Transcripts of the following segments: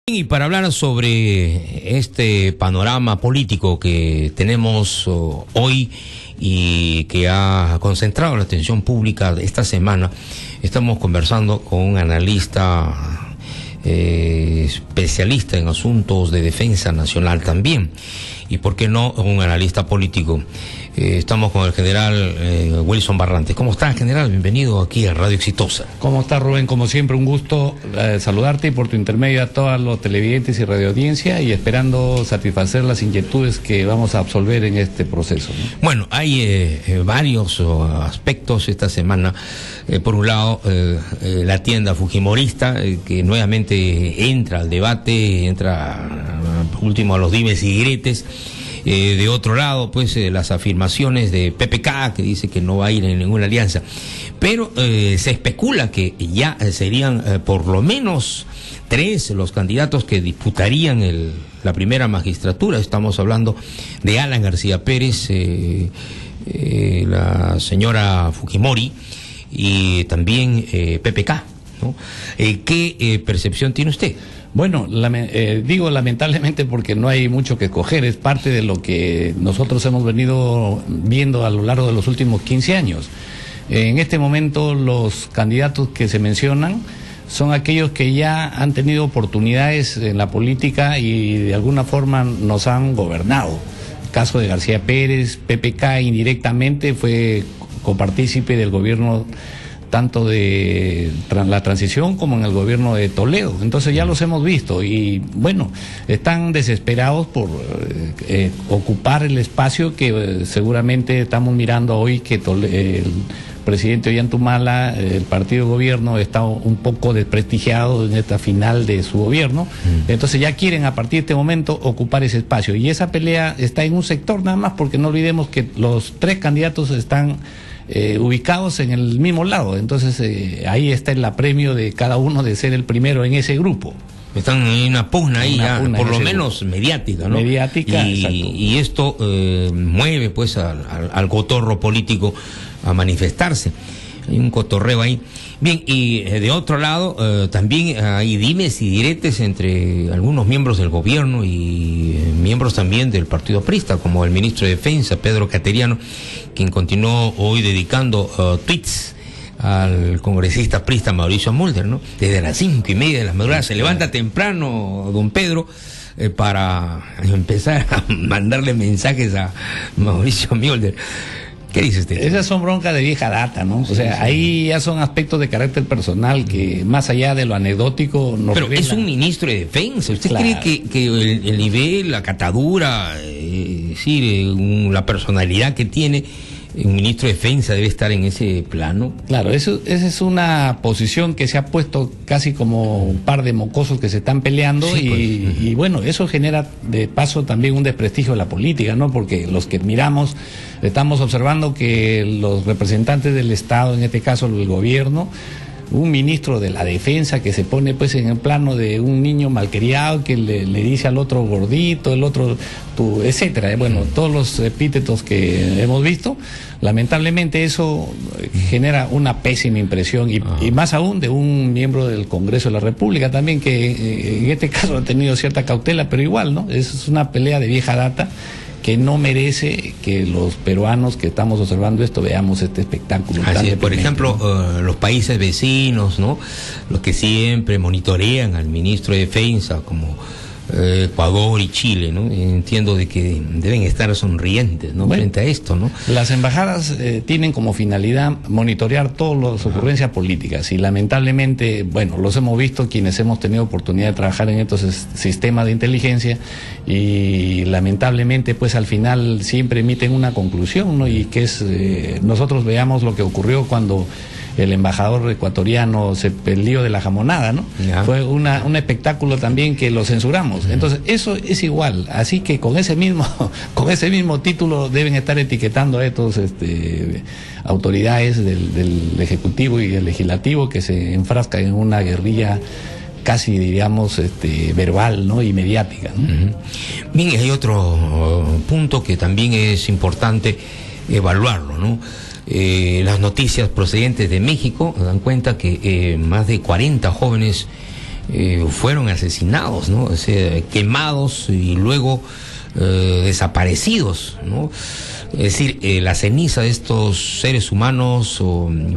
Y para hablar sobre este panorama político que tenemos hoy y que ha concentrado la atención pública esta semana, estamos conversando con un analista especialista en asuntos de defensa nacional también, y por qué no un analista político. Estamos con el general Wilson Barrantes. ¿Cómo está, general? Bienvenido aquí a Radio Exitosa. ¿Cómo está, Rubén? Como siempre, un gusto saludarte y por tu intermedio a todos los televidentes y radioaudiencia, y esperando satisfacer las inquietudes que vamos a absolver en este proceso, ¿no? Bueno, hay varios aspectos esta semana. Por un lado, la tienda fujimorista, que nuevamente entra al debate, entra último a los dimes y diretes. De otro lado, pues las afirmaciones de PPK, que dice que no va a ir en ninguna alianza, pero se especula que ya serían por lo menos 3 los candidatos que disputarían la primera magistratura. Estamos hablando de Alan García Pérez, la señora Fujimori y también PPK, ¿no? ¿Qué percepción tiene usted? Bueno, digo lamentablemente porque no hay mucho que escoger, es parte de lo que nosotros hemos venido viendo a lo largo de los últimos 15 años. En este momento los candidatos que se mencionan son aquellos que ya han tenido oportunidades en la política y de alguna forma nos han gobernado. El caso de García Pérez, PPK indirectamente fue copartícipe del gobierno tanto de la transición como en el gobierno de Toledo. Entonces ya los hemos visto y bueno, están desesperados por ocupar el espacio que seguramente estamos mirando hoy, que el presidente Ollantumala, el partido de gobierno, está un poco desprestigiado en esta final de su gobierno. Entonces ya quieren a partir de este momento ocupar ese espacio, y esa pelea está en un sector nada más, porque no olvidemos que los 3 candidatos están ubicados en el mismo lado. Entonces ahí está el apremio de cada uno de ser el primero en ese grupo. Están en una pugna ahí, por lo menos mediática, ¿no? Mediática, y esto mueve pues al cotorro político a manifestarse. Hay un cotorreo ahí. Bien, y de otro lado también hay dimes y diretes entre algunos miembros del gobierno y miembros también del partido aprista, como el ministro de Defensa, Pedro Cateriano, quien continuó hoy dedicando tweets al congresista aprista Mauricio Mulder, ¿no? Desde las 5:30 de la madrugada se levanta temprano don Pedro para empezar a mandarle mensajes a Mauricio Mulder. ¿Qué dice usted? Esas son broncas de vieja data, ¿no? O sea, ahí ya son aspectos de carácter personal que, más allá de lo anecdótico, nos Pero revela. es un ministro de Defensa. ¿Usted cree que el nivel, la catadura, la personalidad que tiene un ministro de Defensa debe estar en ese plano? Claro, esa es una posición que se ha puesto casi como un par de mocosos que se están peleando, sí, y bueno, eso genera de paso también un desprestigio de la política, ¿no? Porque los que miramos estamos observando que los representantes del Estado, en este caso el gobierno, un ministro de la Defensa que se pone pues en el plano de un niño malcriado que le dice al otro gordito, el otro tú, etcétera. Bueno, todos los epítetos que hemos visto, lamentablemente eso genera una pésima impresión, y más aún de un miembro del Congreso de la República también, que en este caso ha tenido cierta cautela, pero igual, ¿no? Es una pelea de vieja data que no merece que los peruanos que estamos observando esto veamos este espectáculo. Así es, por ejemplo, los países vecinos, ¿no? Los que siempre monitorean al ministro de Defensa, como Ecuador y Chile, ¿no? Entiendo de que deben estar sonrientes, ¿no? Bueno, frente a esto, ¿no? Las embajadas tienen como finalidad monitorear todas las ocurrencias políticas, y lamentablemente, bueno, los hemos visto quienes hemos tenido oportunidad de trabajar en estos sistemas de inteligencia, y lamentablemente pues al final siempre emiten una conclusión, ¿no? Y que es, nosotros veamos lo que ocurrió cuando el embajador ecuatoriano se peleó de la jamonada, ¿no? Ya. Fue un espectáculo también que lo censuramos. Entonces, eso es igual. Así que con ese mismo título deben estar etiquetando a estos autoridades del Ejecutivo y del Legislativo, que se enfrascan en una guerrilla casi, diríamos, verbal, ¿no? Y mediática, ¿no? Bien, hay otro punto que también es importante evaluarlo, ¿no? Las noticias procedentes de México dan cuenta que más de 40 jóvenes fueron asesinados, ¿no? O sea, quemados y luego desaparecidos, ¿no? Es decir, la ceniza de estos seres humanos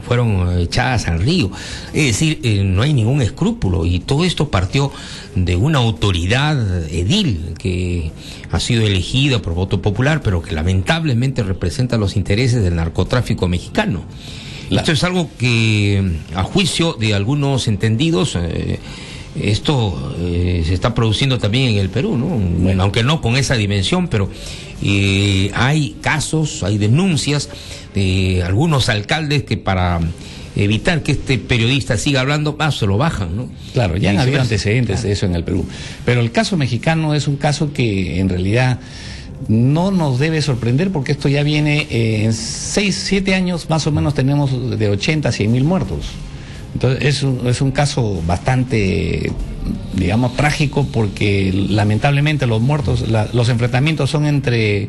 fueron echadas al río. Es decir, no hay ningún escrúpulo, y todo esto partió de una autoridad edil que ha sido elegida por voto popular, pero que lamentablemente representa los intereses del narcotráfico mexicano. Esto es algo que, a juicio de algunos entendidos, esto se está produciendo también en el Perú, ¿no? Bueno, aunque no con esa dimensión, pero hay casos, hay denuncias de algunos alcaldes que para evitar que este periodista siga hablando, se lo bajan, ¿no? Claro, ya han habido antecedentes de eso en el Perú. Pero el caso mexicano es un caso que en realidad no nos debe sorprender, porque esto ya viene en 6, 7 años más o menos tenemos de 80 a 100 mil muertos. Entonces es un caso bastante, digamos, trágico, porque lamentablemente los muertos, los enfrentamientos son entre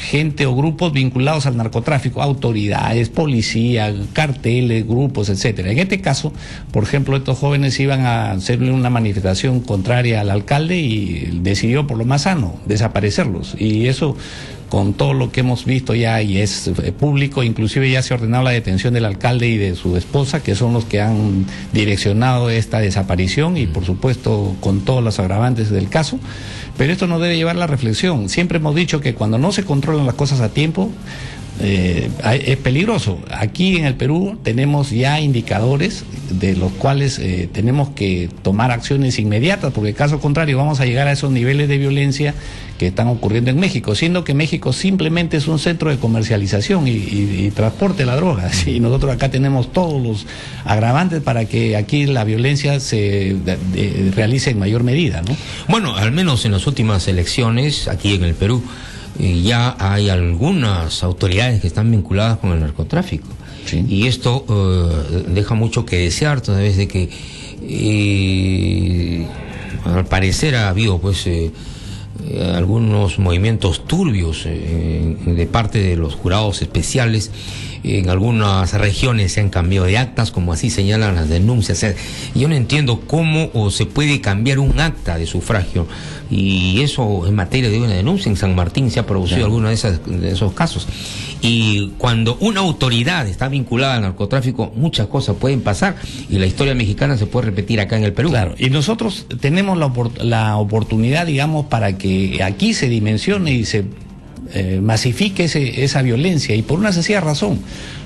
gente o grupos vinculados al narcotráfico, autoridades, policía, carteles, grupos, etcétera. En este caso, por ejemplo, estos jóvenes iban a hacerle una manifestación contraria al alcalde y decidió, por lo más sano, desaparecerlos. Y eso, con todo lo que hemos visto ya, y es público, inclusive ya se ha ordenado la detención del alcalde y de su esposa, que son los que han direccionado esta desaparición, y por supuesto con todos los agravantes del caso. Pero esto nos debe llevar a la reflexión. Siempre hemos dicho que cuando no se controlan las cosas a tiempo, es peligroso. Aquí en el Perú tenemos ya indicadores de los cuales tenemos que tomar acciones inmediatas, porque caso contrario vamos a llegar a esos niveles de violencia que están ocurriendo en México, siendo que México simplemente es un centro de comercialización y transporte de la droga, y nosotros acá tenemos todos los agravantes para que aquí la violencia se realice en mayor medida, ¿no? Bueno, al menos en las últimas elecciones aquí en el Perú ya hay algunas autoridades que están vinculadas con el narcotráfico. Sí. Y esto deja mucho que desear, toda vez de que al parecer ha habido pues algunos movimientos turbios de parte de los jurados especiales. En algunas regiones se han cambiado de actas, como así señalan las denuncias. O sea, yo no entiendo cómo se puede cambiar un acta de sufragio, y eso en materia de una denuncia. En San Martín se ha producido alguno de esos casos. Y cuando una autoridad está vinculada al narcotráfico, muchas cosas pueden pasar, y la historia mexicana se puede repetir acá en el Perú. Claro, y nosotros tenemos la oportunidad, digamos, para que aquí se dimensione y se masifique esa violencia, y por una sencilla razón,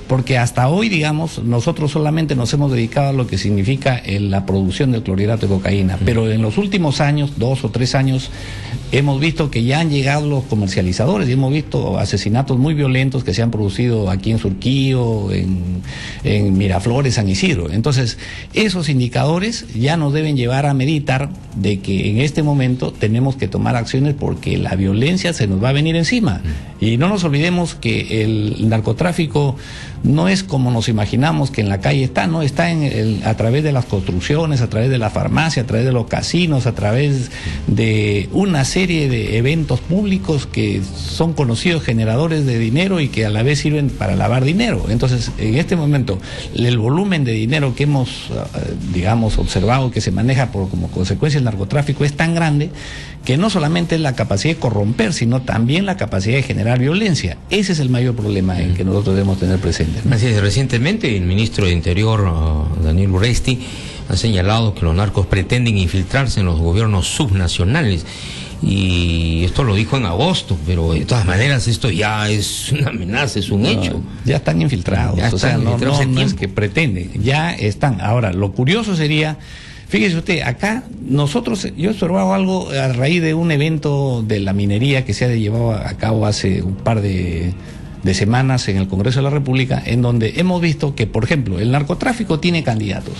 porque hasta hoy, digamos, nosotros solamente nos hemos dedicado a lo que significa la producción del clorhidrato de cocaína, pero en los últimos años, 2 o 3 años, hemos visto que ya han llegado los comercializadores, y hemos visto asesinatos muy violentos que se han producido aquí en Surquillo, en Miraflores, San Isidro. Entonces, esos indicadores ya nos deben llevar a meditar de que en este momento tenemos que tomar acciones, porque la violencia se nos va a venir encima. Y no nos olvidemos que el narcotráfico no es como nos imaginamos, que en la calle está, no, está a través de las construcciones, a través de la farmacia, a través de los casinos, a través de una serie de eventos públicos que son conocidos generadores de dinero y que a la vez sirven para lavar dinero. Entonces, en este momento, el volumen de dinero que hemos, digamos, observado que se maneja como consecuencia del narcotráfico es tan grande que no solamente es la capacidad de corromper, sino también la capacidad de generar violencia. Ese es el mayor problema en que nosotros debemos tener presente, ¿no? Así es. Recientemente el ministro de Interior, Daniel Urresti, ha señalado que los narcos pretenden infiltrarse en los gobiernos subnacionales, y esto lo dijo en agosto, pero de todas maneras esto ya es una amenaza, es un hecho. Ya están infiltrados, o sea, no es que pretenden, ya están. Ahora, lo curioso sería, fíjese usted, acá yo he observado algo a raíz de un evento de la minería que se ha llevado a cabo hace un par de semanas en el Congreso de la República, en donde hemos visto que, por ejemplo, el narcotráfico tiene candidatos.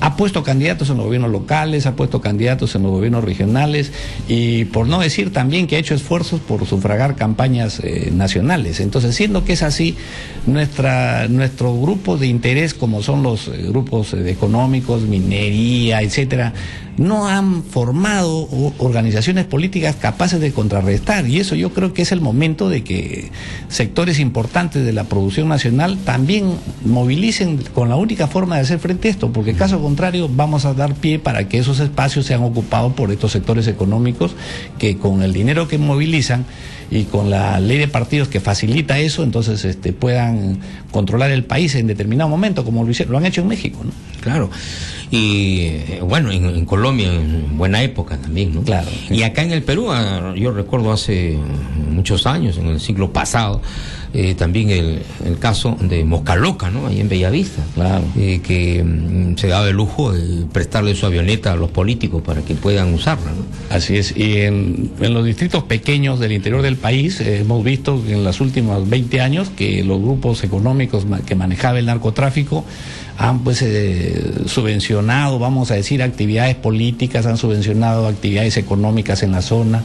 Ha puesto candidatos en los gobiernos locales, ha puesto candidatos en los gobiernos regionales, y por no decir también que ha hecho esfuerzos por sufragar campañas nacionales. Entonces, siendo que es así, nuestro grupo de interés, como son los grupos económicos, minería, etcétera, no han formado organizaciones políticas capaces de contrarrestar, y eso yo creo que es el momento de que sectores importantes de la producción nacional también movilicen con la única forma de hacer frente a esto, porque caso contrario vamos a dar pie para que esos espacios sean ocupados por estos sectores económicos que con el dinero que movilizan y con la ley de partidos que facilita eso, entonces puedan controlar el país en determinado momento, como lo han hecho en México, ¿no? Claro. Y bueno, en Colombia en buena época también, ¿no? Claro. Y acá en el Perú, yo recuerdo hace muchos años, en el siglo pasado, también el caso de Mosca Loca, ¿no? Ahí en Bellavista, claro. Que se daba el lujo de prestarle su avioneta a los políticos para que puedan usarla, ¿no? Así es, y en los distritos pequeños del interior del país hemos visto en los últimos 20 años que los grupos económicos que manejaba el narcotráfico han subvencionado, vamos a decir, actividades políticas, han subvencionado actividades económicas en la zona,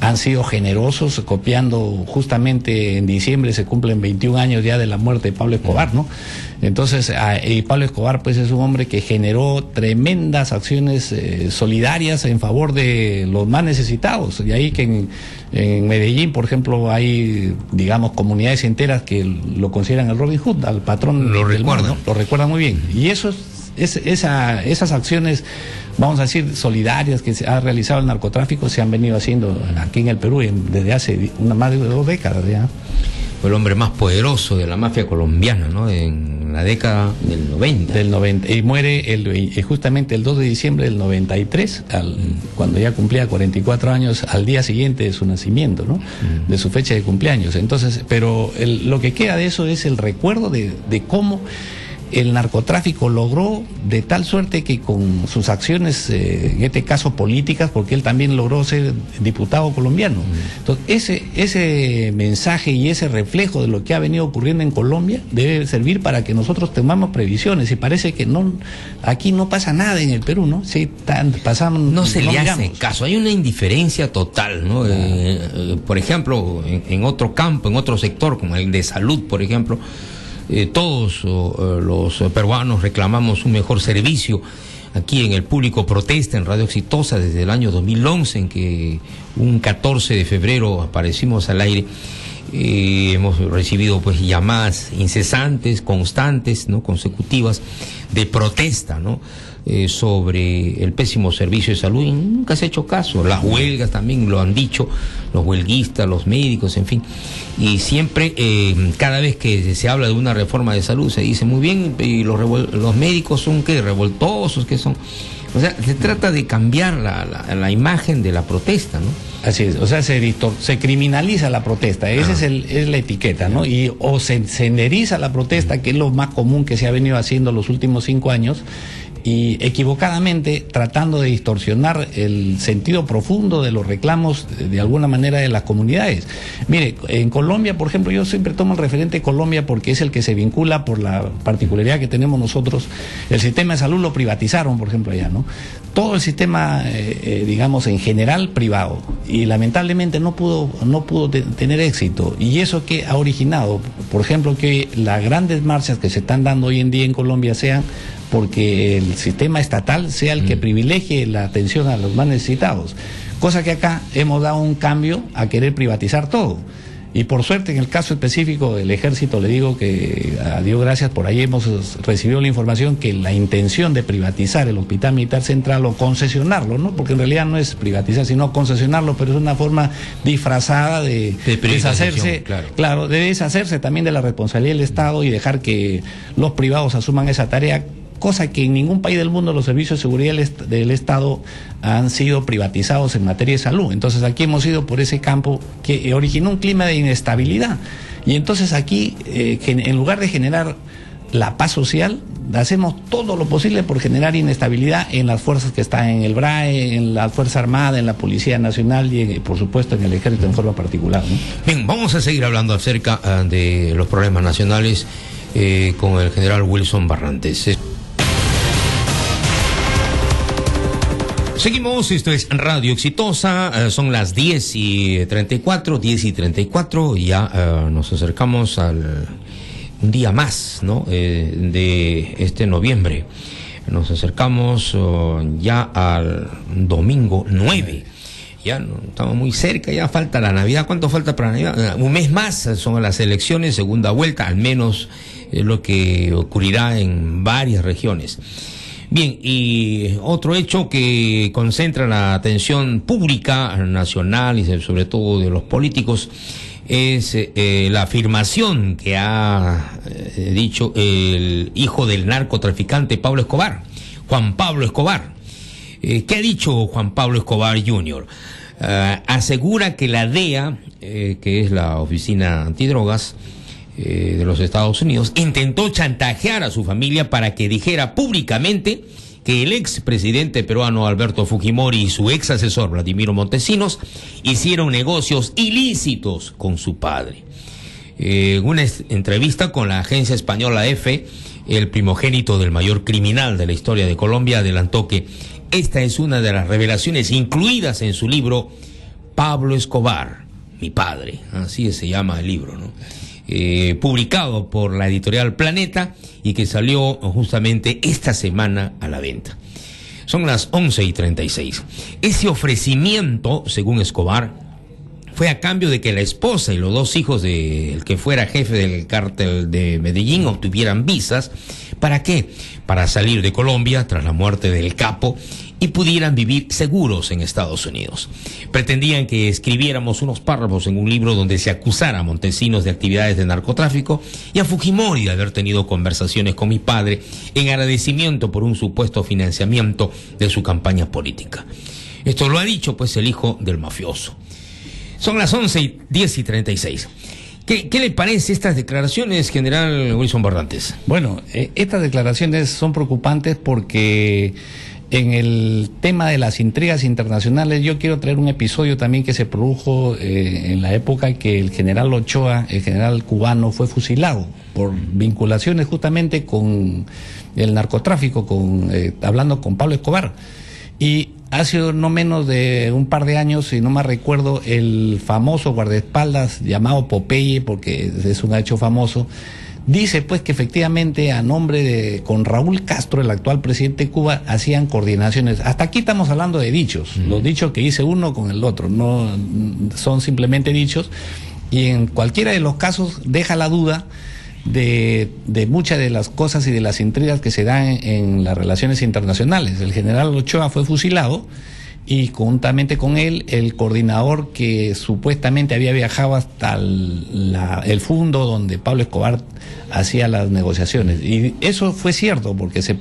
han sido generosos, copiando justamente en diciembre se cumplen 21 años ya de la muerte de Pablo Escobar, ¿no? Entonces, y Pablo Escobar pues es un hombre que generó tremendas acciones solidarias en favor de los más necesitados, y ahí que en Medellín, por ejemplo, hay, digamos, comunidades enteras que lo consideran el Robin Hood, al patrón lo del recuerdan, mundo, ¿no? Lo recuerdan muy bien, y eso esas acciones, vamos a decir, solidarias que se ha realizado el narcotráfico se han venido haciendo aquí en el Perú desde hace más de 2 décadas ya. Fue el hombre más poderoso de la mafia colombiana, ¿no? En la década del 90. Del 90. Y muere justamente el 2 de diciembre del 93, cuando ya cumplía 44 años, al día siguiente de su nacimiento, ¿no? De su fecha de cumpleaños. Entonces, pero lo que queda de eso es el recuerdo de cómo el narcotráfico logró de tal suerte que con sus acciones, en este caso políticas, porque él también logró ser diputado colombiano. Entonces, ese mensaje y ese reflejo de lo que ha venido ocurriendo en Colombia debe servir para que nosotros tomamos previsiones, y parece que aquí no pasa nada en el Perú, ¿no? Sí, no se le hace caso, hay una indiferencia total, ¿no? Por ejemplo, en otro campo, en otro sector, como el de salud, por ejemplo, todos los peruanos reclamamos un mejor servicio. Aquí en el público protesta en Radio Exitosa desde el año 2011, en que un 14 de febrero aparecimos al aire. Hemos recibido pues llamadas incesantes, constantes, ¿no? Consecutivas de protesta, ¿no? Sobre el pésimo servicio de salud, y nunca se ha hecho caso. Las huelgas también lo han dicho, los huelguistas, los médicos, en fin. Y siempre, cada vez que se habla de una reforma de salud, se dice muy bien, y los médicos son ¿qué? Revoltosos, ¿qué son? O sea, se trata de cambiar la imagen de la protesta, ¿no? Así es, o sea, se criminaliza la protesta, esa es la etiqueta, ¿no? O se senderiza la protesta, que es lo más común que se ha venido haciendo los últimos 5 años, y equivocadamente tratando de distorsionar el sentido profundo de los reclamos de alguna manera de las comunidades. Mire, en Colombia, por ejemplo, yo siempre tomo el referente de Colombia porque es el que se vincula por la particularidad que tenemos nosotros. El sistema de salud lo privatizaron, por ejemplo, allá, ¿no? Todo el sistema, digamos, en general privado, y lamentablemente no pudo tener éxito, y eso que ha originado, por ejemplo, que las grandes marchas que se están dando hoy en día en Colombia sean porque el sistema estatal sea el que privilegie la atención a los más necesitados, cosa que acá hemos dado un cambio a querer privatizar todo. Y por suerte, en el caso específico del ejército, le digo que a Dios gracias, por ahí hemos recibido la información que la intención de privatizar el Hospital Militar Central, o concesionarlo, ¿no? Porque en realidad no es privatizar, sino concesionarlo, pero es una forma disfrazada de deshacerse, claro, de deshacerse también de la responsabilidad del Estado y dejar que los privados asuman esa tarea, cosa que en ningún país del mundo los servicios de seguridad del Estado han sido privatizados en materia de salud. Entonces aquí hemos ido por ese campo que originó un clima de inestabilidad, y entonces aquí en lugar de generar la paz social, hacemos todo lo posible por generar inestabilidad en las fuerzas que están en el BRAE, en la Fuerza Armada, en la Policía Nacional y por supuesto en el Ejército en forma particular, ¿no? Bien, vamos a seguir hablando acerca de los problemas nacionales con el general Wilson Barrantes. Seguimos, esto es Radio Exitosa, son las 10:34, ya nos acercamos al un día más, ¿no? De este noviembre. Nos acercamos ya al domingo 9. Ya no, estamos muy cerca, ya falta la Navidad. ¿Cuánto falta para la Navidad? Un mes más son las elecciones, segunda vuelta, al menos es lo que ocurrirá en varias regiones. Bien, y otro hecho que concentra la atención pública, nacional y sobre todo de los políticos, es la afirmación que ha dicho el hijo del narcotraficante Pablo Escobar, Juan Pablo Escobar. ¿Qué ha dicho Juan Pablo Escobar Jr.? Asegura que la DEA, que es la Oficina Antidrogas de los Estados Unidos, intentó chantajear a su familia para que dijera públicamente que el expresidente peruano Alberto Fujimori y su ex asesor Vladimiro Montesinos hicieron negocios ilícitos con su padre. En una entrevista con la agencia española EFE, el primogénito del mayor criminal de la historia de Colombia adelantó que esta es una de las revelaciones incluidas en su libro Pablo Escobar, mi padre, así se llama el libro, ¿no? Publicado por la editorial Planeta y que salió justamente esta semana a la venta. Son las 11:36. Ese ofrecimiento, según Escobar, fue a cambio de que la esposa y los dos hijos del que fuera jefe del cártel de Medellín obtuvieran visas. ¿Para qué? Para salir de Colombia tras la muerte del capo y pudieran vivir seguros en Estados Unidos. Pretendían que escribiéramos unos párrafos en un libro donde se acusara a Montesinos de actividades de narcotráfico y a Fujimori de haber tenido conversaciones con mi padre en agradecimiento por un supuesto financiamiento de su campaña política. Esto lo ha dicho pues el hijo del mafioso. Son las 11:36. ¿Qué le parece estas declaraciones, general Wilson Barrantes? Bueno, estas declaraciones son preocupantes porque en el tema de las intrigas internacionales yo quiero traer un episodio también que se produjo en la época que el general Ochoa, el general cubano, fue fusilado por vinculaciones justamente con el narcotráfico, hablando con Pablo Escobar. Y hace no menos de un par de años, si no me recuerdo, el famoso guardaespaldas llamado Popeye, porque es un hecho famoso, dice pues que efectivamente a nombre con Raúl Castro, el actual presidente de Cuba, hacían coordinaciones. Hasta aquí estamos hablando de dichos, los dichos que dice uno con el otro, no son simplemente dichos, y en cualquiera de los casos deja la duda de muchas de las cosas y de las intrigas que se dan en las relaciones internacionales. El general Ochoa fue fusilado y juntamente con él el coordinador que supuestamente había viajado hasta el fundo donde Pablo Escobar hacía las negociaciones. Y eso fue cierto porque se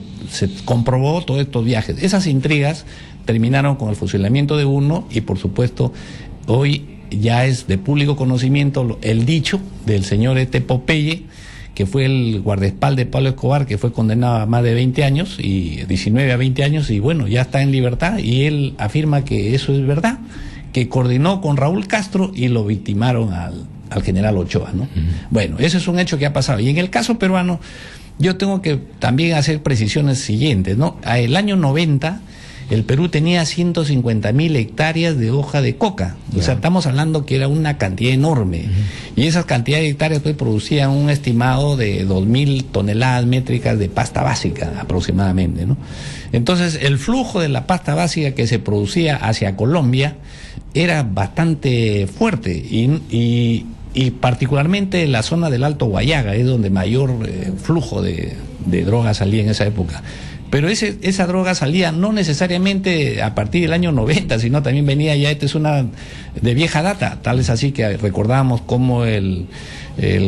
comprobó todos estos viajes. Esas intrigas terminaron con el fusilamiento de uno y por supuesto hoy ya es de público conocimiento el dicho del señor Popeye, que fue el guardaespaldas de Pablo Escobar, que fue condenado a más de 20 años, y 19 a 20 años, y bueno, ya está en libertad, y él afirma que eso es verdad, que coordinó con Raúl Castro y lo victimaron al general Ochoa, ¿no? Bueno, ese es un hecho que ha pasado. Y en el caso peruano, yo tengo que también hacer precisiones siguientes, ¿no? El año 90... el Perú tenía 150.000 hectáreas de hoja de coca. O sea, estamos hablando que era una cantidad enorme. Y esas cantidades de hectáreas pues producían un estimado de 2.000 toneladas métricas de pasta básica aproximadamente, ¿no? Entonces, el flujo de la pasta básica que se producía hacia Colombia era bastante fuerte y particularmente en la zona del Alto Guayaga es donde mayor flujo de droga salía en esa época. Pero esa droga salía no necesariamente a partir del año 90, sino también venía ya, esta es una de vieja data, tal es así que recordábamos cómo el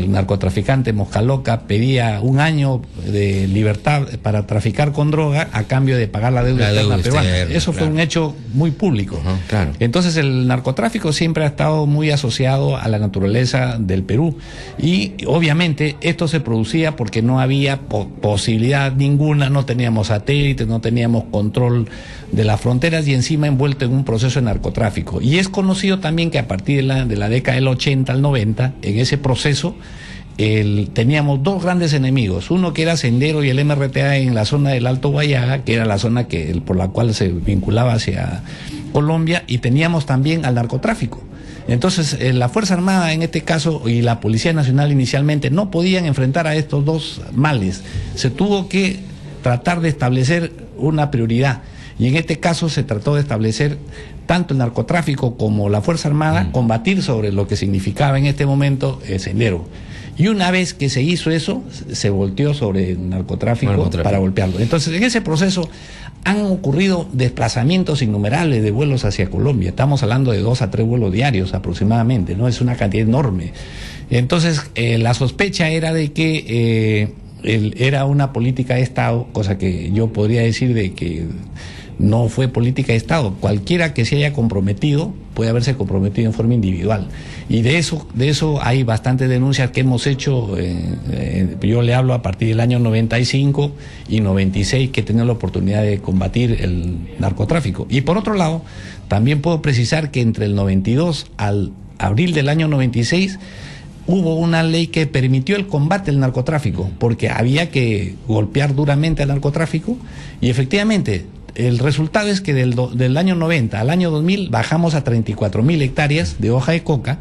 narcotraficante Moscaloca pedía 1 año de libertad para traficar con droga a cambio de pagar la deuda externa peruana. Eso fue un hecho muy público. Claro. Entonces el narcotráfico siempre ha estado muy asociado a la naturaleza del Perú y obviamente esto se producía porque no había posibilidad ninguna, no teníamos satélites, no teníamos control de las fronteras y encima envuelto en un proceso de narcotráfico. Y es conocido también que a partir de la década del 80 al 90, en ese proceso, teníamos 2 grandes enemigos, uno que era Sendero y el MRTA en la zona del Alto Guayaga, que era la zona por la cual se vinculaba hacia Colombia, y teníamos también al narcotráfico. Entonces, la Fuerza Armada en este caso y la Policía Nacional inicialmente no podían enfrentar a estos 2 males. Se tuvo que tratar de establecer una prioridad. Y en este caso se trató de establecer tanto el narcotráfico como la Fuerza Armada, combatir sobre lo que significaba en este momento el Sendero. Y una vez que se hizo eso, se volteó sobre el narcotráfico para golpearlo. Entonces, en ese proceso han ocurrido desplazamientos innumerables de vuelos hacia Colombia. Estamos hablando de 2 a 3 vuelos diarios aproximadamente, ¿no? Es una cantidad enorme. Entonces, la sospecha era de que era una política de Estado, cosa que yo podría decir de que no fue política de Estado. Cualquiera que se haya comprometido puede haberse comprometido en forma individual. Y de eso hay bastantes denuncias que hemos hecho. Yo le hablo a partir del año 95 y 96, que he tenido la oportunidad de combatir el narcotráfico. Y por otro lado, también puedo precisar que entre el 92 al abril del año 96 hubo una ley que permitió el combate al narcotráfico, porque había que golpear duramente al narcotráfico, y efectivamente el resultado es que del año 90 al año 2000 bajamos a 34.000 hectáreas de hoja de coca,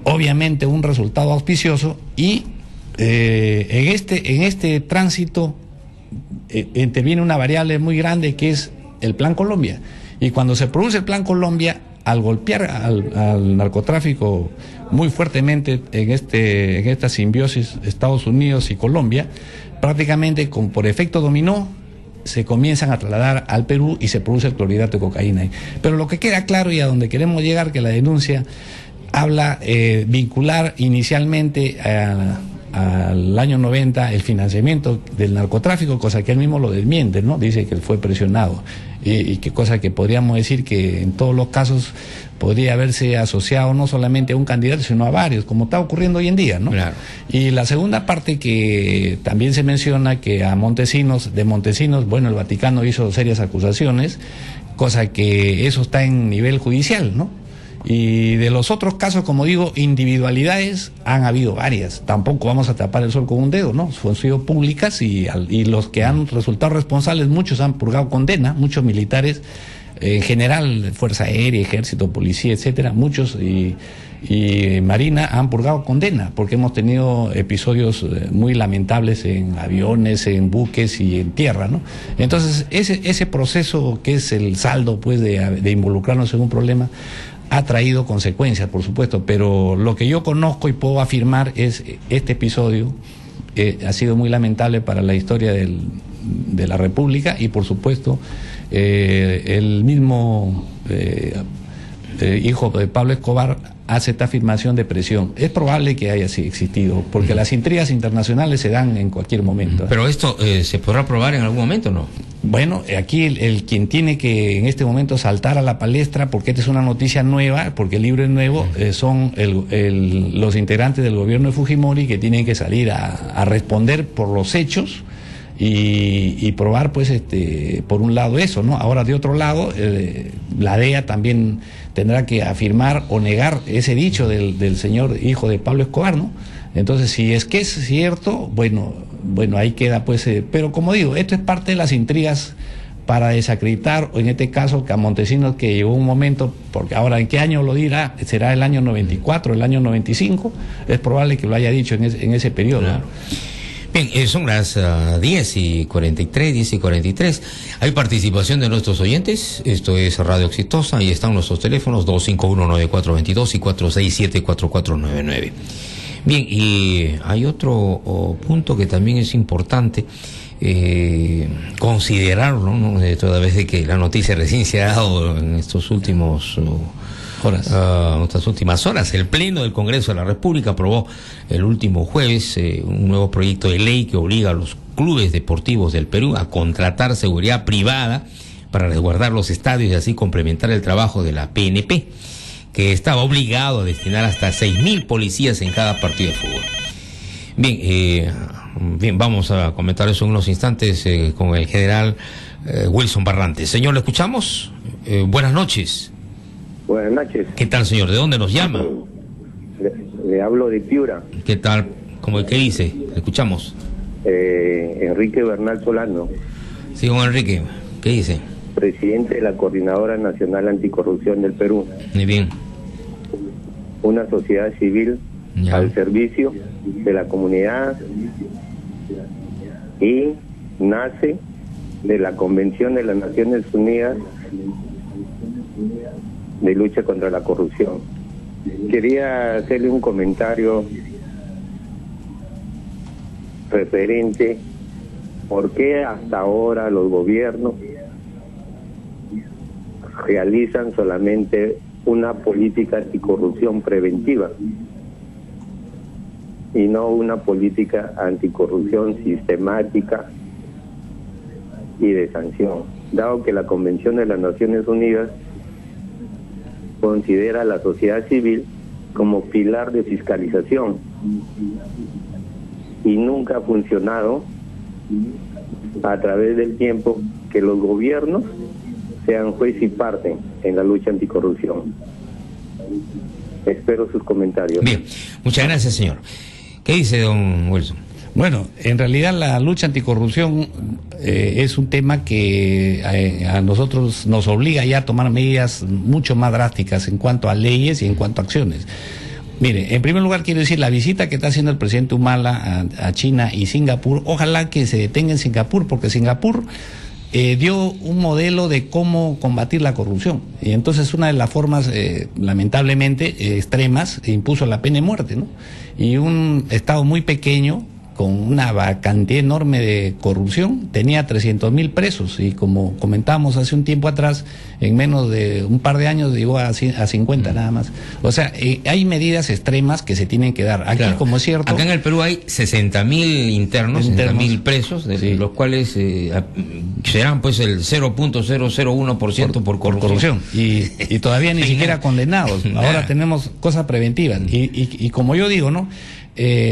obviamente un resultado auspicioso, y en este tránsito interviene una variable muy grande que es el Plan Colombia. Y cuando se produce el Plan Colombia, al golpear al narcotráfico muy fuertemente en esta simbiosis Estados Unidos y Colombia, prácticamente por efecto dominó, se comienzan a trasladar al Perú y se produce el clorhidrato de cocaína. Pero lo que queda claro, y a donde queremos llegar, que la denuncia habla vincular inicialmente al año 90 el financiamiento del narcotráfico, cosa que él mismo lo desmiente, ¿no? Dice que él fue presionado, y que cosa que podríamos decir que en todos los casos podría haberse asociado no solamente a un candidato, sino a varios, como está ocurriendo hoy en día, ¿no? Claro. Y la segunda parte, que también se menciona, que de Montesinos, bueno, el Vaticano hizo serias acusaciones, cosa que eso está en nivel judicial, ¿no? Y de los otros casos, como digo, individualidades han habido varias. Tampoco vamos a tapar el sol con un dedo, ¿no? Han sido públicas, y los que han resultado responsables, muchos han purgado condena, muchos militares, en general, Fuerza Aérea, Ejército, Policía, etcétera, muchos y Marina han purgado condena, porque hemos tenido episodios muy lamentables en aviones, en buques y en tierra, ¿no? Entonces, ese proceso, que es el saldo, pues, de involucrarnos en un problema, ha traído consecuencias, por supuesto, pero lo que yo conozco y puedo afirmar es este episodio ha sido muy lamentable para la historia de la República, y por supuesto el mismo hijo de Pablo Escobar hace esta afirmación de presión. Es probable que haya existido, porque las intrigas internacionales se dan en cualquier momento. Pero esto ¿se podrá probar en algún momento o no? Bueno, aquí quien tiene que en este momento saltar a la palestra, porque esta es una noticia nueva, porque el libro es nuevo, son los integrantes del gobierno de Fujimori, que tienen que salir a responder por los hechos y probar, pues, por un lado eso, ¿no? Ahora, de otro lado, la DEA también tendrá que afirmar o negar ese dicho del señor hijo de Pablo Escobar, ¿no? Entonces, si es que es cierto, bueno, ahí queda, pues, pero como digo, esto es parte de las intrigas para desacreditar, o en este caso, que a Montesinos, que llegó un momento, porque ahora en qué año lo dirá, será el año 94, el año 95, es probable que lo haya dicho en ese periodo. Claro. Bien, son las 10:43. Hay participación de nuestros oyentes. Esto es Radio Exitosa. Ahí están nuestros teléfonos 251-9422 y 467-4499. Bien, y hay otro punto que también es importante considerarlo, ¿no? Toda vez de que la noticia recién se ha dado en estos últimos estas últimas horas. El Pleno del Congreso de la República aprobó el último jueves un nuevo proyecto de ley que obliga a los clubes deportivos del Perú a contratar seguridad privada para resguardar los estadios y así complementar el trabajo de la PNP, que estaba obligado a destinar hasta 6.000 policías en cada partido de fútbol. Bien, vamos a comentar eso en unos instantes con el general Wilson Barrantes. Señor, ¿le escuchamos? Buenas noches. Buenas noches. ¿Qué tal, señor? ¿De dónde nos llama? Le hablo de Piura. ¿Qué tal? ¿Qué dice? ¿Le escuchamos? Enrique Bernal Solano. Sí, don Enrique. ¿Qué dice? Presidente de la Coordinadora Nacional Anticorrupción del Perú. Muy bien. Una sociedad civil al servicio de la comunidad y nace de la Convención de las Naciones Unidas de lucha contra la corrupción. Quería hacerle un comentario referente por qué hasta ahora los gobiernos realizan solamente una política anticorrupción preventiva y no una política anticorrupción sistemática y de sanción, dado que la Convención de las Naciones Unidas considera a la sociedad civil como pilar de fiscalización y nunca ha funcionado a través del tiempo que los gobiernos sean juez y parte en la lucha anticorrupción. Espero sus comentarios. Bien, muchas gracias, señor. ¿Qué dice don Wilson? Bueno, en realidad la lucha anticorrupción es un tema que a nosotros nos obliga ya a tomar medidas mucho más drásticas en cuanto a leyes y en cuanto a acciones. Mire, en primer lugar quiero decir, la visita que está haciendo el presidente Humala a China y Singapur, ojalá que se detenga en Singapur, porque Singapur dio un modelo de cómo combatir la corrupción. Y entonces una de las formas, lamentablemente, extremas, impuso la pena de muerte, ¿no? Y un Estado muy pequeño, con una cantidad enorme de corrupción, tenía 300.000 presos, y como comentábamos hace un tiempo atrás, en menos de un par de años llegó a 50 nada más. O sea, hay medidas extremas que se tienen que dar. Aquí, claro, como es cierto... Acá en el Perú hay 60.000 internos, 60.000 presos, de sí, los cuales serán pues el 0.001% por corrupción. Y todavía ni siquiera condenados. Ahora tenemos cosas preventivas. Y como yo digo, ¿no?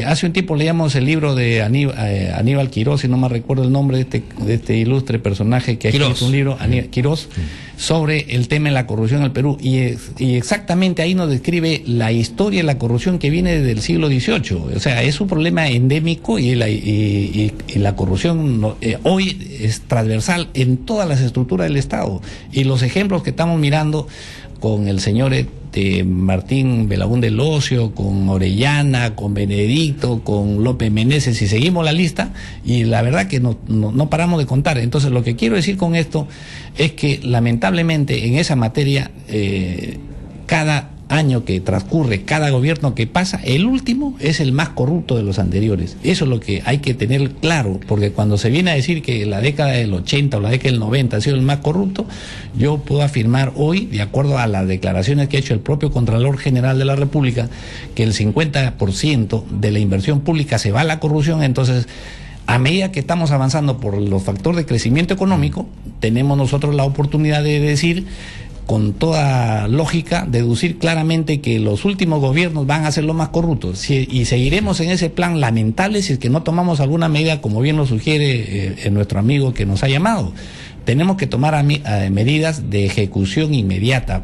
Hace un tiempo leíamos el libro de Aníbal Quirós, si no me recuerdo el nombre de este ilustre personaje que ha escrito un libro, Quirós, sobre el tema de la corrupción en el Perú, y exactamente ahí nos describe la historia de la corrupción que viene desde el siglo XVIII. O sea, es un problema endémico, y la corrupción hoy es transversal en todas las estructuras del Estado, y los ejemplos que estamos mirando con el señor Martín Belaúnde Locio, con Orellana, con Benedicto, con López Meneses, y seguimos la lista, y la verdad que no paramos de contar. Entonces, lo que quiero decir con esto es que lamentablemente en esa materia, cada año que transcurre, cada gobierno que pasa, el último es el más corrupto de los anteriores. Eso es lo que hay que tener claro, porque cuando se viene a decir que la década del 80 o la década del 90 ha sido el más corrupto, yo puedo afirmar hoy, de acuerdo a las declaraciones que ha hecho el propio Contralor General de la República, que el 50% de la inversión pública se va a la corrupción. Entonces, a medida que estamos avanzando por los factores de crecimiento económico, tenemos nosotros la oportunidad de decir, con toda lógica, deducir claramente que los últimos gobiernos van a ser los más corruptos, y seguiremos en ese plan lamentable si es que no tomamos alguna medida, como bien lo sugiere nuestro amigo que nos ha llamado. Tenemos que tomar medidas de ejecución inmediata.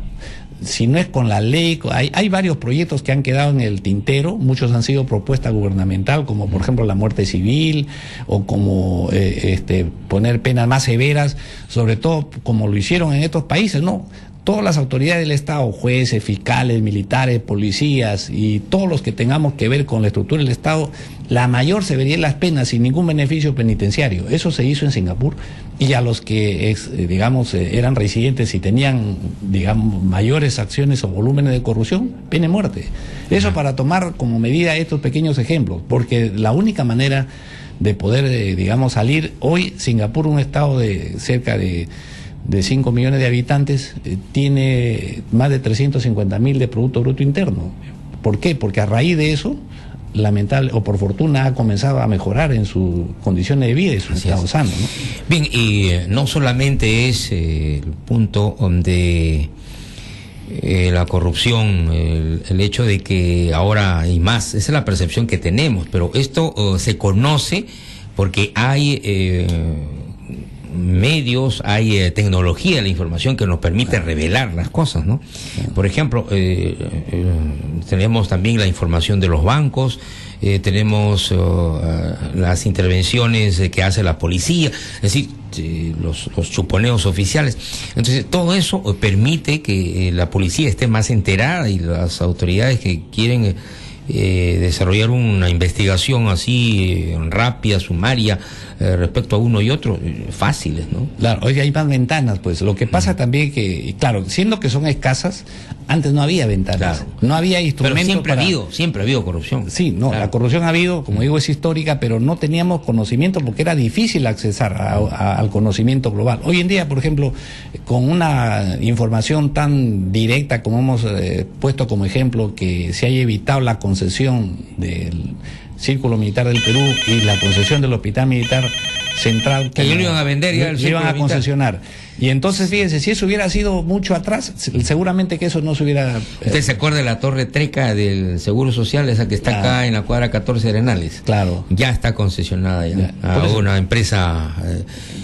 Si no es con la ley, hay varios proyectos que han quedado en el tintero, muchos han sido propuesta gubernamental, como por ejemplo la muerte civil, o como poner penas más severas, sobre todo como lo hicieron en estos países, ¿no? Todas las autoridades del Estado, jueces, fiscales, militares, policías y todos los que tengamos que ver con la estructura del Estado, la mayor severidad de las penas sin ningún beneficio penitenciario. Eso se hizo en Singapur, y a los que eran residentes y tenían, digamos, mayores acciones o volúmenes de corrupción, pena de muerte. Eso para tomar como medida estos pequeños ejemplos, porque la única manera de poder, salir hoy, Singapur, un estado de cerca de 5 millones de habitantes, tiene más de 350.000 de Producto Bruto Interno. ¿Por qué? Porque a raíz de eso, lamentable o por fortuna, ha comenzado a mejorar en sus condiciones de vida y su estado sano, ¿no? Bien, y no solamente es el punto de la corrupción, el hecho de que ahora hay más, esa es la percepción que tenemos, pero esto se conoce porque hay medios, hay tecnología de la información que nos permite revelar las cosas, ¿no? Por ejemplo, tenemos también la información de los bancos, tenemos las intervenciones que hace la policía, es decir, los chuponeos oficiales. Entonces, todo eso permite que la policía esté más enterada, y las autoridades que quieren desarrollar una investigación así rápida, sumaria, respecto a uno y otro, fáciles, ¿no? Claro, hoy hay más ventanas, pues. Lo que pasa también que, claro, siendo que son escasas, antes no había ventanas, Claro. no había instrumentos. Pero siempre ha habido corrupción. Sí, no, Claro. la corrupción ha habido, como digo, es histórica, pero no teníamos conocimiento porque era difícil accesar al conocimiento global. Hoy en día, por ejemplo, con una información tan directa como hemos puesto como ejemplo, que se haya evitado la concesión del Círculo Militar del Perú y la concesión del Hospital Militar Central, Que lo iban a vender ya, el lo iban a Círculo Militar. concesionar. Y entonces, fíjense, si eso hubiera sido mucho atrás, seguramente que eso no se hubiera... ¿Usted se acuerda de la Torre Treca del Seguro Social, esa que está Claro. acá en la cuadra 14 de Arenales? Claro. Ya está concesionada ya, Ya. a Por eso- una empresa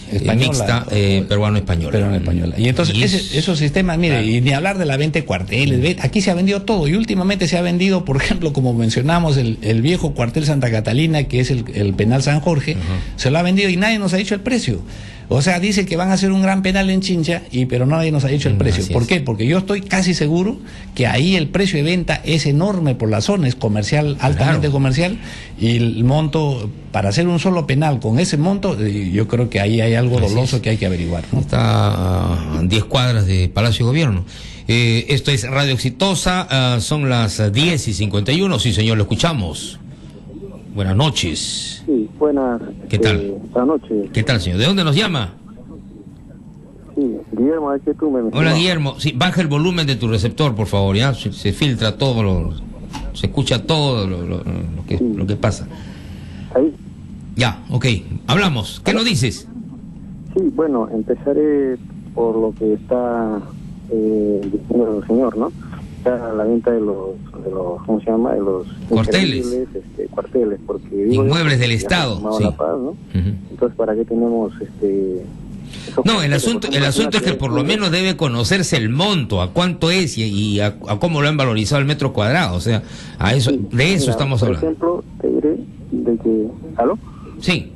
Española, mixta, peruano-española. Peruano-española. Y entonces esos sistemas, mire, Claro. y ni hablar de la venta de cuarteles, aquí se ha vendido todo, y últimamente se ha vendido, por ejemplo, como mencionamos, el viejo cuartel Santa Catalina, que es el penal San Jorge, se lo ha vendido y nadie nos ha dicho el precio. O sea, dice que van a hacer un gran penal en Chincha, pero nadie nos ha dicho el precio. Así ¿Por es. qué? Porque yo estoy casi seguro que ahí el precio de venta es enorme por la zona, es comercial, altamente Claro. comercial, y el monto, para hacer un solo penal con ese monto, yo creo que ahí hay algo Así doloso es. que hay que averiguar, ¿no? Está a 10 cuadras de Palacio de Gobierno. Esto es Radio Exitosa, son las 10:51. Sí, señor, lo escuchamos. Buenas noches. Sí, buenas. ¿Qué tal? Buenas noches. ¿Qué tal, señor? ¿De dónde nos llama? Sí, Guillermo, es que tú me Hola, mencionabas. Guillermo. Sí, baja el volumen de tu receptor, por favor, ya. Se filtra todo, se escucha todo lo que pasa. Ahí. Ya, ok. Hablamos. ¿Qué nos dices? Sí, bueno, empezaré por lo que está diciendo el señor, ¿no? Está la venta de los ¿cómo se llama? De los Cuarteles. inservibles, cuarteles, porque digo yo, Inmuebles del ya Estado, hemos tomado sí. la paz, ¿no? Ujú. Entonces, ¿para qué tenemos esos No, el cuarteles? asunto Por ejemplo, es que aquí por lo menos debe conocerse el monto, a cuánto es y a cómo lo han valorizado el metro cuadrado. O sea, a eso, Sí, de eso mira, estamos por hablando. ejemplo, te diré de que... ¿Aló? Sí.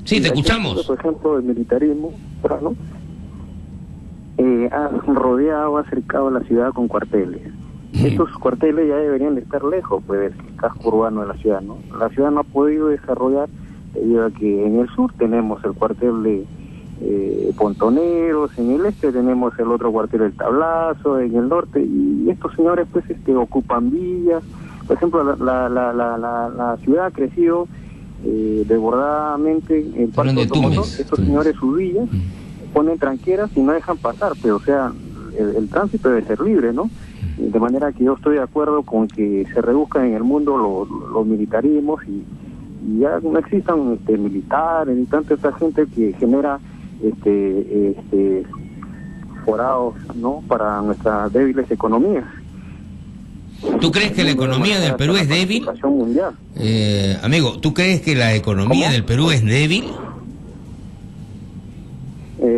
Sí, te Aquí, escuchamos. Por ejemplo, el militarismo, ¿no? Ha rodeado, ha cercado la ciudad con cuarteles. Estos cuarteles ya deberían de estar lejos, pues, del casco urbano de la ciudad, ¿no? La ciudad no ha podido desarrollar debido a que en el sur tenemos el cuartel de Pontoneros, en el este tenemos el otro cuartel del Tablazo, en el norte, y estos señores, pues, ocupan villas. Por ejemplo, la ciudad ha crecido desbordadamente en parte Hablan de automotor. Tumbes. Estos señores sus villas ponen tranqueras y no dejan pasar, pero o sea, el tránsito debe ser libre, ¿no? De manera que yo estoy de acuerdo con que se reduzcan en el mundo los militarismos y ya no existan militares ni tanta esta gente que genera forados, ¿no? Para nuestras débiles economías. ¿Tú crees que la economía del Perú es débil? Situación mundial. Amigo, ¿tú crees que la economía ¿Cómo? del Perú es débil?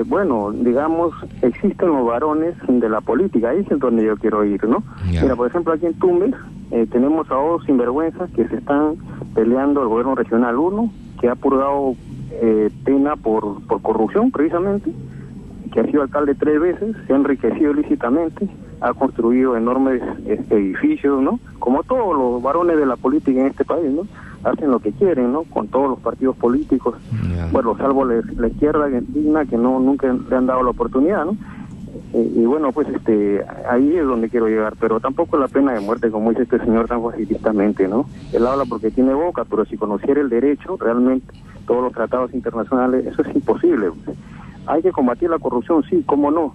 Bueno, digamos, existen los varones de la política, ahí es donde yo quiero ir, ¿no? Ya. Mira, por ejemplo, aquí en Tumbes tenemos a dos sinvergüenzas que se están peleando el gobierno regional 1, que ha purgado pena por corrupción, precisamente, que ha sido alcalde 3 veces, se ha enriquecido ilícitamente, ha construido enormes edificios, ¿no? Como todos los varones de la política en este país, ¿no? Hacen lo que quieren, ¿no? Con todos los partidos políticos, Ya. bueno, salvo la izquierda digna que nunca le han dado la oportunidad, ¿no? Y bueno, pues ahí es donde quiero llegar, pero tampoco la pena de muerte, como dice este señor tan facilitamente, ¿no? Él habla porque tiene boca, pero si conociera el derecho, realmente todos los tratados internacionales, eso es imposible. Hay que combatir la corrupción, sí, cómo no,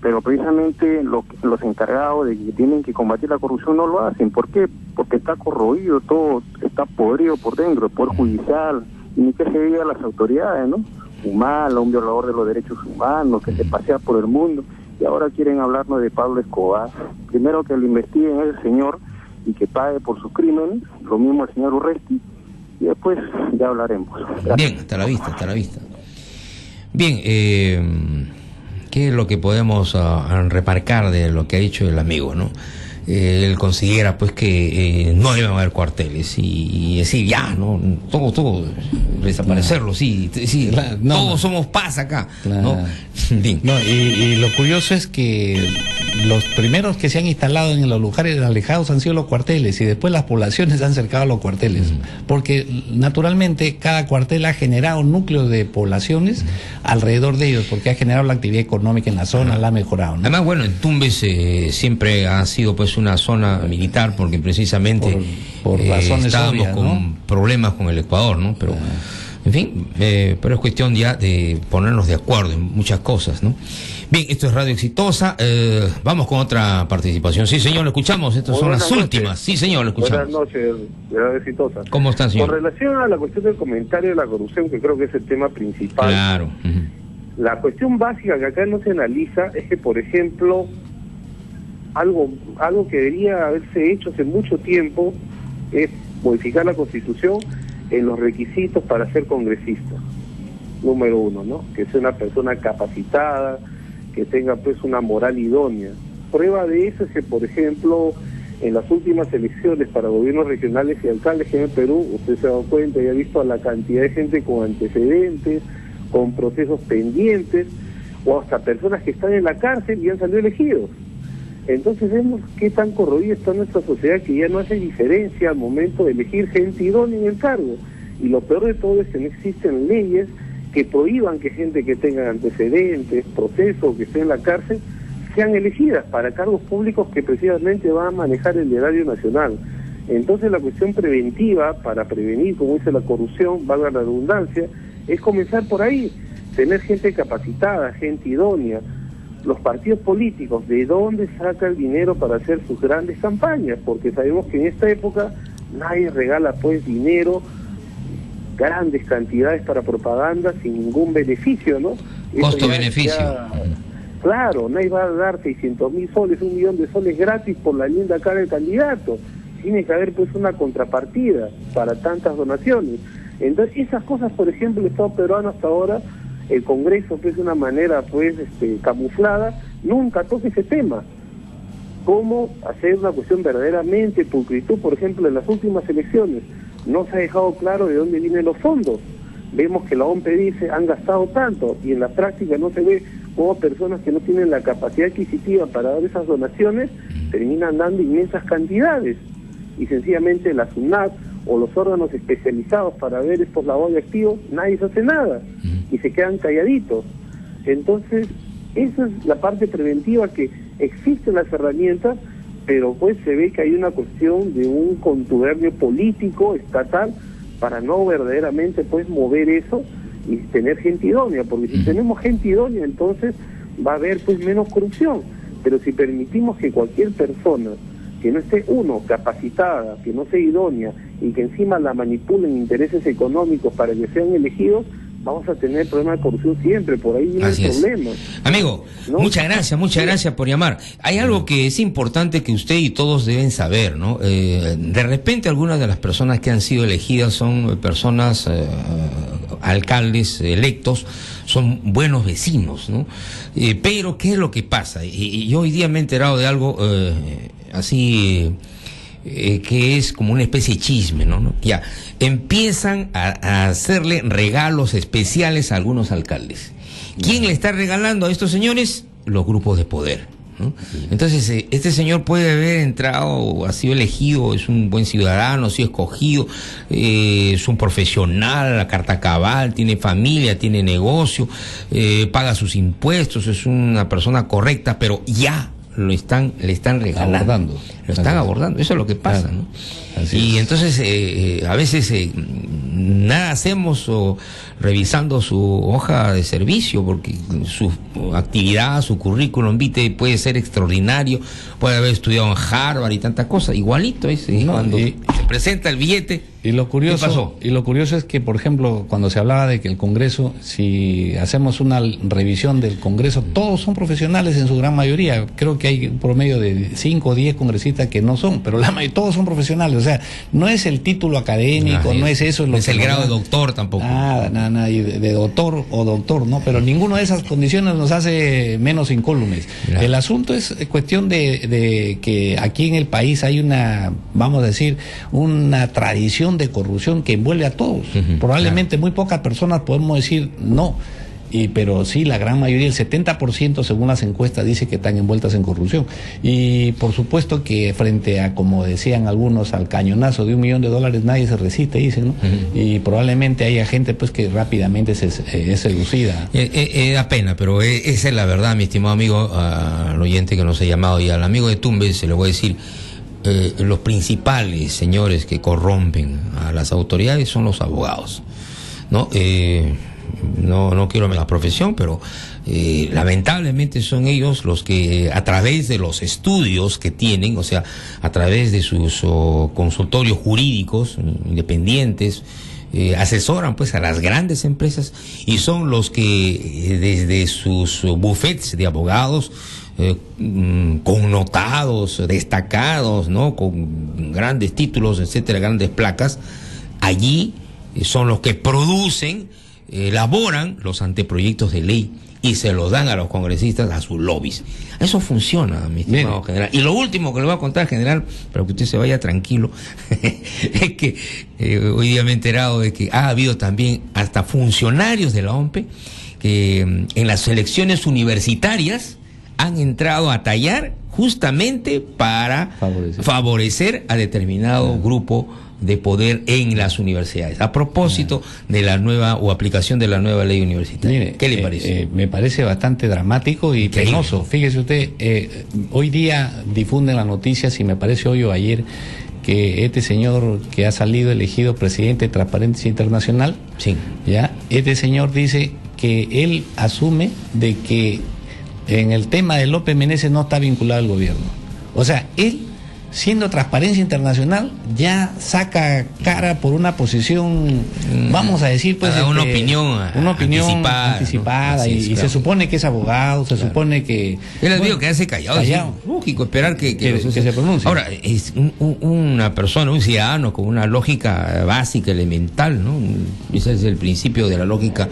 pero precisamente los encargados de que tienen que combatir la corrupción no lo hacen. ¿Por qué? Porque está corroído, todo está podrido por dentro, el Poder Judicial, y ni que se diga las autoridades, ¿no? Humala, un violador de los derechos humanos, que se pasea por el mundo, y ahora quieren hablarnos de Pablo Escobar. Primero que lo investiguen a ese señor y que pague por sus crímenes, lo mismo el señor Urresti, y después ya hablaremos. Gracias. Bien, hasta la vista, hasta la vista. Bien, ¿qué es lo que podemos remarcar de lo que ha dicho el amigo, no? Él considera pues que no deben haber cuarteles y decir ya, no, todo desaparecerlo, sí, No. todos somos paz acá, Claro. ¿no? Bien. No, y lo curioso es que los primeros que se han instalado en los lugares alejados han sido los cuarteles y después las poblaciones se han acercado a los cuarteles, porque naturalmente cada cuartel ha generado núcleos de poblaciones alrededor de ellos, porque ha generado la actividad económica en la zona, la ha mejorado, ¿no? Además, bueno, en Tumbes siempre ha sido pues una zona militar, porque precisamente por razones estábamos obvias, con ¿no? problemas con el Ecuador, ¿no? Pero en fin, pero es cuestión ya de ponernos de acuerdo en muchas cosas, ¿no? Bien, esto es Radio Exitosa. Vamos con otra participación. Sí, señor, lo escuchamos. Estas son las últimas. Sí, señor, lo escuchamos. Buenas noches, Radio Exitosa. ¿Cómo están, señor? Con relación a la cuestión del comentario de la corrupción, que creo que es el tema principal. Claro. La cuestión básica que acá no se analiza es que, por ejemplo, algo que debería haberse hecho hace mucho tiempo es modificar la Constitución en los requisitos para ser congresista. Número uno, ¿no? Que sea una persona capacitada, que tenga pues una moral idónea. Prueba de eso es que, por ejemplo, en las últimas elecciones para gobiernos regionales y alcaldes que en el Perú, usted se ha dado cuenta y ha visto a la cantidad de gente con antecedentes, con procesos pendientes, o hasta personas que están en la cárcel y han salido elegidos. Entonces vemos qué tan corroída está nuestra sociedad, que ya no hace diferencia al momento de elegir gente idónea en el cargo. Y lo peor de todo es que no existen leyes que prohíban que gente que tenga antecedentes, procesos, que esté en la cárcel, sean elegidas para cargos públicos que precisamente van a manejar el erario nacional. Entonces la cuestión preventiva, para prevenir, como dice la corrupción, valga la redundancia, es comenzar por ahí, tener gente capacitada, gente idónea. Los partidos políticos, ¿de dónde saca el dinero para hacer sus grandes campañas? Porque sabemos que en esta época nadie regala pues dinero, grandes cantidades para propaganda sin ningún beneficio, ¿no? Costo-beneficio. Claro, nadie va a dar 600.000 soles, 1 millón de soles gratis por la linda cara del candidato. Tiene que haber pues una contrapartida para tantas donaciones. Entonces esas cosas, por ejemplo, el Estado peruano hasta ahora, el Congreso, pues de una manera pues camuflada, nunca toca ese tema. ¿Cómo hacer una cuestión verdaderamente pulcritud? Por ejemplo, en las últimas elecciones no se ha dejado claro de dónde vienen los fondos. Vemos que la OMP dice han gastado tanto, y en la práctica no se ve cómo personas que no tienen la capacidad adquisitiva para dar esas donaciones terminan dando inmensas cantidades, y sencillamente la SUNAT o los órganos especializados para ver estos lavado de activos, nadie se hace nada y se quedan calladitos. Entonces esa es la parte preventiva, que existen las herramientas, pero pues se ve que hay una cuestión de un contubernio político estatal para no verdaderamente pues mover eso y tener gente idónea, porque si tenemos gente idónea entonces va a haber pues menos corrupción. Pero si permitimos que cualquier persona que no esté, uno, capacitada, que no sea idónea y que encima la manipulen intereses económicos para que sean elegidos, vamos a tener problemas de corrupción siempre, por ahí no hay problema. Amigo, ¿no? Muchas gracias por llamar. Hay algo que es importante que usted y todos deben saber, ¿no? De repente algunas de las personas que han sido elegidas son personas, alcaldes electos, son buenos vecinos, ¿no? Pero ¿qué es lo que pasa? Y yo hoy día me he enterado de algo así... que es como una especie de chisme, ¿no? Ya, empiezan a hacerle regalos especiales a algunos alcaldes. ¿Quién le está regalando a estos señores? Los grupos de poder, ¿no? Entonces, este señor puede haber entrado, ha sido elegido, es un buen ciudadano, ha sido escogido, es un profesional, la carta cabal, tiene familia, tiene negocio, paga sus impuestos, es una persona correcta, pero ya le están regalando, lo están abordando, eso es lo que pasa, ¿no? Y entonces a veces nada hacemos revisando su hoja de servicio, porque su actividad, su currículum vitae puede ser extraordinario, puede haber estudiado en Harvard y tantas cosas, igualito es cuando se presenta el billete. Y lo curioso es que, por ejemplo, cuando se hablaba de que el Congreso, si hacemos una revisión del Congreso, todos son profesionales en su gran mayoría. Creo que hay un promedio de 5 o 10 congresistas que no son, pero todos son profesionales. O sea, no es el título académico, no es eso. No es el grado de doctor tampoco. Nada, y de doctor o doctor, ¿no? Pero ninguna de esas condiciones nos hace menos incólumes. El asunto es cuestión de que aquí en el país hay una, vamos a decir, una tradición de corrupción que envuelve a todos. Probablemente muy pocas personas podemos decir no. Pero sí, la gran mayoría, el 70% según las encuestas, dice que están envueltas en corrupción. Y por supuesto que frente a, como decían algunos, al cañonazo de $1 millón, nadie se resiste, dicen, ¿no? Y probablemente haya gente pues que rápidamente es seducida. Da pena, pero esa es la verdad, mi estimado amigo, al oyente que nos ha llamado, y al amigo de Tumbes se le voy a decir, los principales señores que corrompen a las autoridades son los abogados, ¿no? No quiero la profesión, pero lamentablemente son ellos los que, a través de los estudios que tienen, o sea, a través de sus consultorios jurídicos independientes, asesoran pues a las grandes empresas, y son los que desde sus bufetes de abogados connotados, destacados, ¿no? Con grandes títulos, etcétera, grandes placas, allí son los que producen, elaboran los anteproyectos de ley y se los dan a los congresistas, a sus lobbies. Eso funciona, mi estimado general. Y lo último que le voy a contar, general, para que usted se vaya tranquilo, es que hoy día me he enterado de que ha habido también hasta funcionarios de la OMPE que en las elecciones universitarias han entrado a tallar justamente para favorecer a determinado grupo de poder en las universidades, a propósito de la nueva o aplicación de la nueva ley universitaria. Mire, ¿qué le parece? Me parece bastante dramático y penoso. Fíjese usted, hoy día difunden las noticias, y me parece hoy o ayer, que este señor que ha salido elegido presidente de Transparencia Internacional, sí, ya, este señor dice que él asume de que en el tema de López Meneses no está vinculado al gobierno. O sea, él, siendo Transparencia Internacional, ya saca cara por una posición, vamos a decir, pues, una opinión anticipada, ¿no? Y se supone que es abogado, se supone que... Yo les digo que hace callado. Es lógico esperar que se pronuncie. Ahora, es una persona, un ciudadano con una lógica básica, elemental, ¿no? Ese es el principio de la lógica.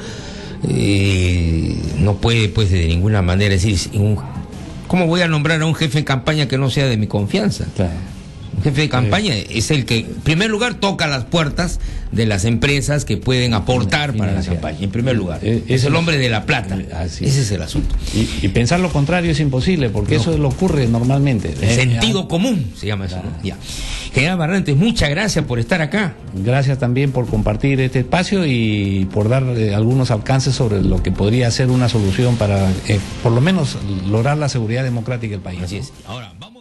No puede, pues, de ninguna manera decir... ¿Cómo voy a nombrar a un jefe de campaña que no sea de mi confianza? Claro. Un jefe de campaña es el que, en primer lugar, toca las puertas de las empresas que pueden aportar para la campaña. En primer lugar, es el hombre de la plata. Ese es el asunto. Y pensar lo contrario es imposible, porque eso lo ocurre normalmente. Sentido común se llama eso, ¿no? Ya. General Barrantes, muchas gracias por estar acá. Gracias también por compartir este espacio y por dar algunos alcances sobre lo que podría ser una solución para, por lo menos, lograr la seguridad democrática del país. Así es. Ahora, vamos.